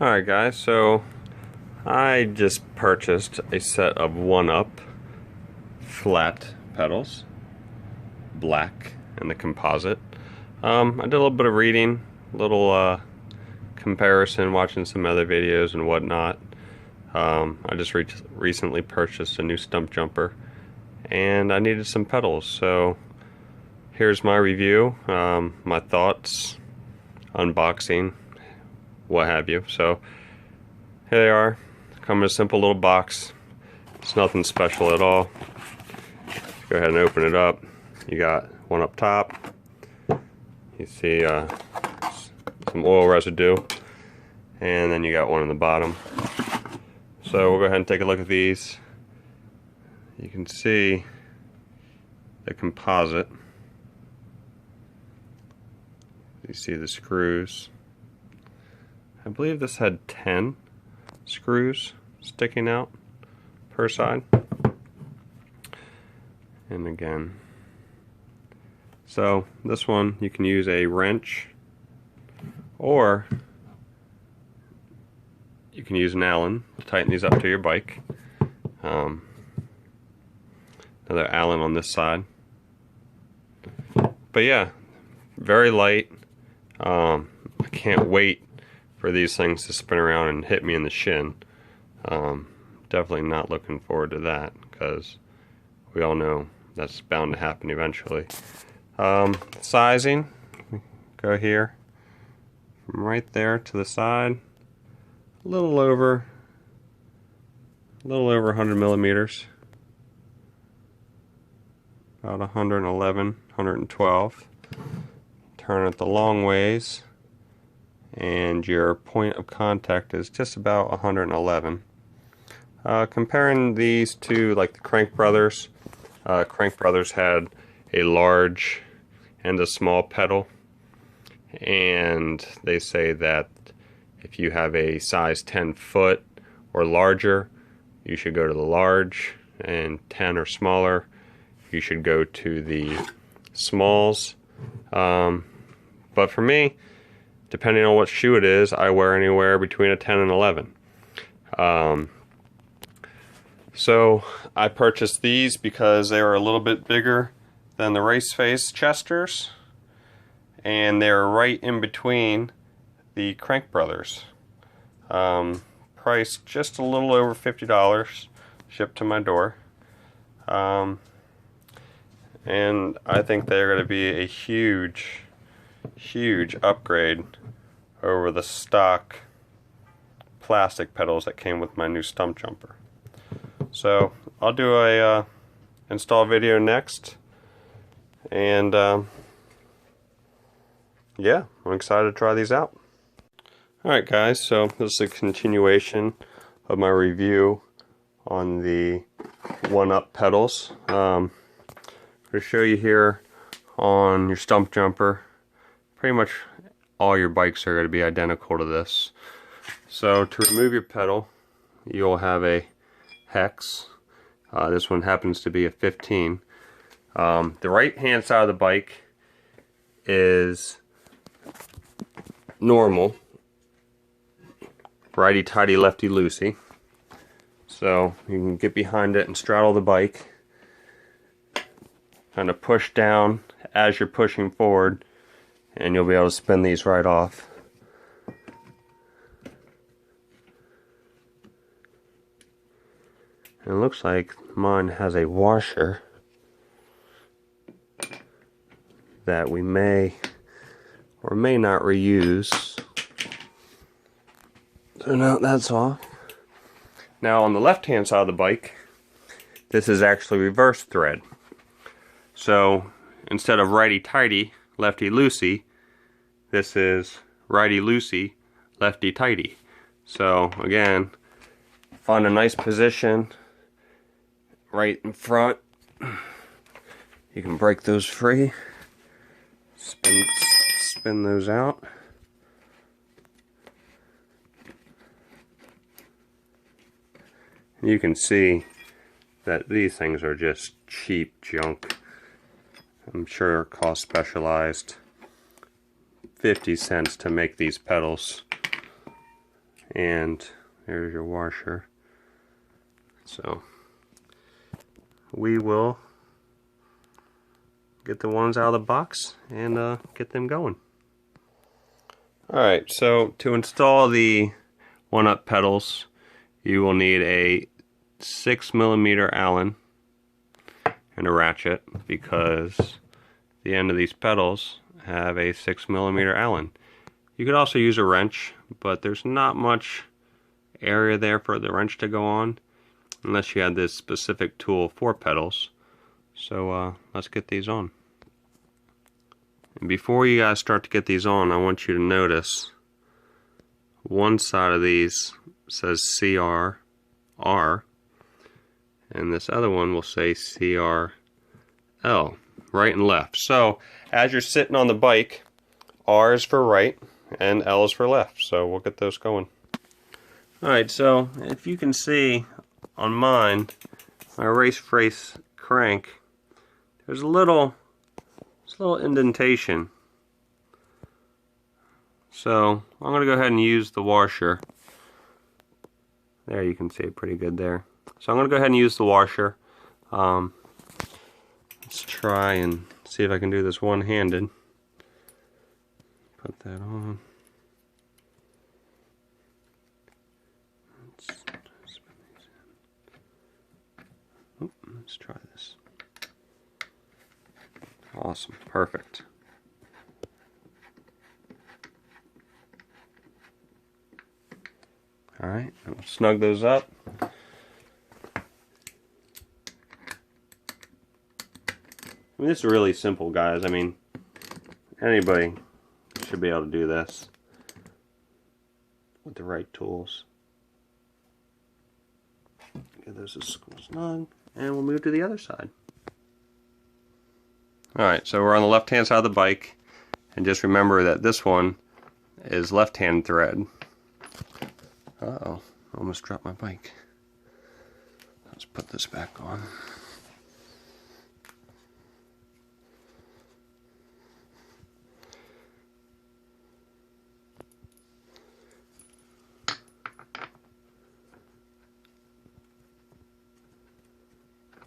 Alright guys, so I just purchased a set of Oneup flat pedals, black and the composite. I did a little bit of reading, a little comparison, watching some other videos and whatnot. I just recently purchased a new stump jumper and I needed some pedals, so here's my review, my thoughts, unboxing, what have you. So here they are. Come in a simple little box. It's nothing special at all. Go ahead and open it up. You got one up top. You see some oil residue, and then you got one on the bottom. So we'll go ahead and take a look at these. You can see the composite. You see the screws. I believe this had 10 screws sticking out per side. And again, so this one you can use a wrench or you can use an Allen to tighten these up to your bike. Another Allen on this side. But yeah, very light. I can't wait for these things to spin around and hit me in the shin. Definitely not looking forward to that, because we all know that's bound to happen eventually. Sizing, go here, from right there to the side, a little over 100 millimeters, about 111, 112. Turn it the long ways, and your point of contact is just about 111. Comparing these to like the Crank Brothers, Crank Brothers had a large and a small pedal, and they say that if you have a size 10 foot or larger, you should go to the large, and 10 or smaller, you should go to the smalls. But for me, depending on what shoe it is, I wear anywhere between a 10 and 11. So I purchased these because they were a little bit bigger than the Race Face Chesters, and they're right in between the Crank Brothers. Priced just a little over $50, shipped to my door. And I think they're going to be a huge upgrade over the stock plastic pedals that came with my new stump jumper. So I'll do a install video next, and yeah, I'm excited to try these out. Alright guys, so this is a continuation of my review on the Oneup pedals. I'm going to show you here on your stump jumper. Pretty much all your bikes are going to be identical to this. So to remove your pedal, you'll have a hex. This one happens to be a 15. The right hand side of the bike is normal, righty tighty lefty loosey. So you can get behind it and straddle the bike, kind of push down as you're pushing forward, and you'll be able to spin these right off. And it looks like mine has a washer that we may or may not reuse. So now that's off. Now on the left hand side of the bike, this is actually reverse thread. So instead of righty tighty, lefty loosey, this is righty loosey, lefty tighty. So again, find a nice position right in front. You can break those free, spin those out. You can see that these things are just cheap junk. I'm sure it cost Specialized 50 cents to make these pedals. and there's your washer. So we will get the ones out of the box and get them going. Alright, so to install the Oneup pedals, you will need a 6mm Allen and a ratchet, because the end of these pedals have a 6mm Allen. You could also use a wrench, but there's not much area there for the wrench to go on unless you had this specific tool for pedals. So let's get these on. And before you guys start to get these on, I want you to notice one side of these says CR, and this other one will say CRL, right and left. So as you're sitting on the bike, R is for right and L is for left. So we'll get those going. Alright, so if you can see on mine, my race crank, there's a little indentation. So I'm going to go ahead and use the washer. There, you can see it pretty good there. So I'm going to go ahead and use the washer. Let's try and see if I can do this one-handed. Put that on. Let's try this. Awesome, perfect. Alright, we'll snug those up. I mean, this is really simple, guys. I mean, anybody should be able to do this with the right tools. Get those as snug, and we'll move to the other side. Alright, so we're on the left-hand side of the bike, and just remember that this one is left-hand thread. Uh-oh, almost dropped my bike. Let's put this back on.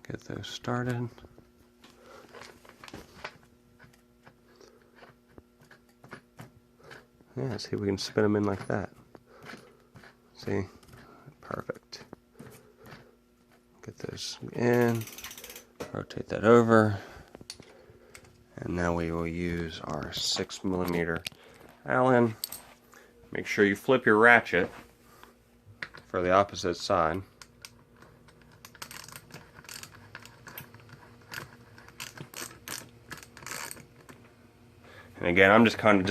Get those started. Yeah, see if we can spin them in like that. See? Perfect. Get those in, rotate that over, and now we will use our 6mm Allen. Make sure you flip your ratchet for the opposite side. And again, I'm just kind of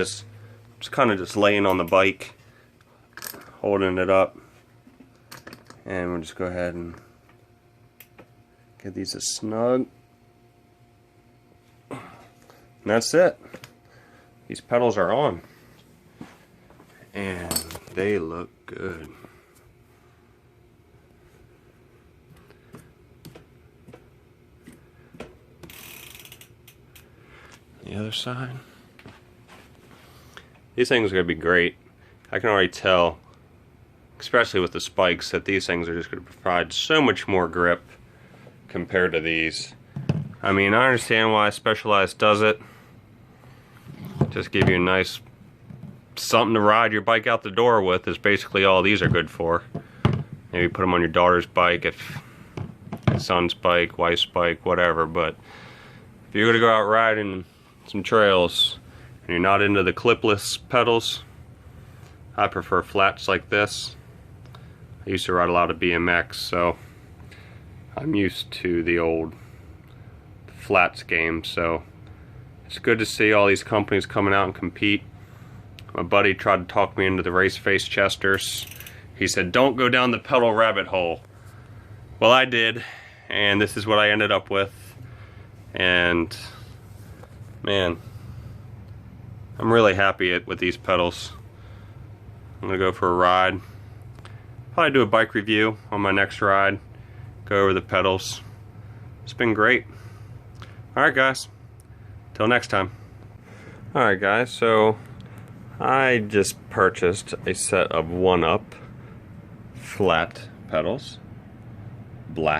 just laying on the bike, holding it up, and we'll just go ahead and get these as snug. And that's it. These pedals are on, and they look good. The other side. These things are going to be great. I can already tell, especially with the spikes, that these things are just going to provide so much more grip compared to these. I mean, I understand why Specialized does it. Just give you a nice something to ride your bike out the door with is basically all these are good for. Maybe put them on your daughter's bike, if son's bike, wife's bike, whatever. But if you're going to go out riding some trails and you're not into the clipless pedals, I prefer flats like this. I used to ride a lot of BMX, so I'm used to the old flats game. So it's good to see all these companies coming out and compete. My buddy tried to talk me into the race face Chesters. He said, don't go down the pedal rabbit hole. Well, I did, and this is what I ended up with. And man, I'm really happy with these pedals. I'm gonna go for a ride. Probably do a bike review on my next ride. Go over the pedals. It's been great. Alright guys, till next time. Alright guys, so I just purchased a set of Oneup flat pedals, black.